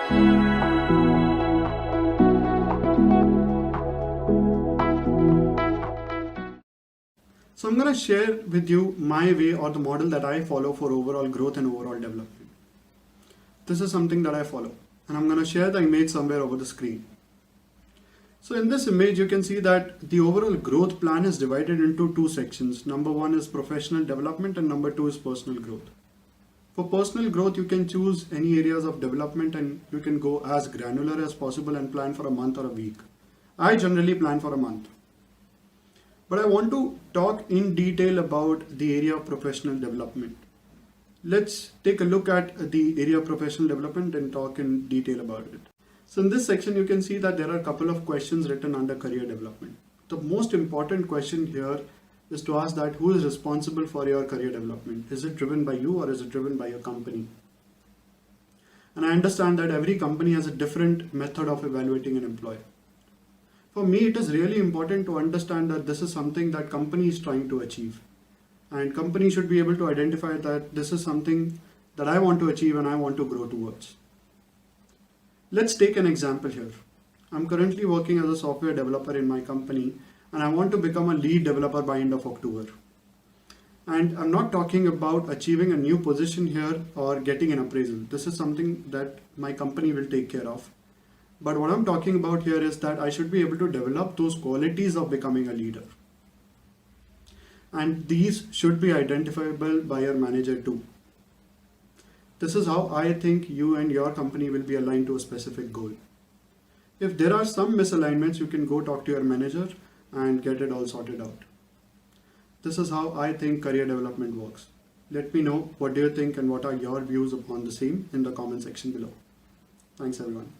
So I'm going to share with you my way or the model that I follow for overall growth and overall development. This is something that I follow, and I'm going to share the image somewhere over the screen. So in this image, you can see that the overall growth plan is divided into two sections. Number one is professional development and number two is personal growth. For personal growth, you can choose any areas of development and you can go as granular as possible and plan for a month or a week. I generally plan for a month. But I want to talk in detail about the area of professional development. Let's take a look at the area of professional development and talk in detail about it. So in this section, you can see that there are a couple of questions written under career development. The most important question here is to ask that who is responsible for your career development? Is it driven by you or is it driven by your company? And I understand that every company has a different method of evaluating an employee. For me, it is really important to understand that this is something that company is trying to achieve. And company should be able to identify that this is something that I want to achieve and I want to grow towards. Let's take an example here. I'm currently working as a software developer in my company and I want to become a lead developer by end of October. And I'm not talking about achieving a new position here or getting an appraisal. This is something that my company will take care of. But what I'm talking about here is that I should be able to develop those qualities of becoming a leader. And these should be identifiable by your manager too. This is how I think you and your company will be aligned to a specific goal. If there are some misalignments, you can go talk to your manager and get it all sorted out. This is how I think career development works. Let me know what do you think and what are your views upon the same in the comment section below. Thanks everyone.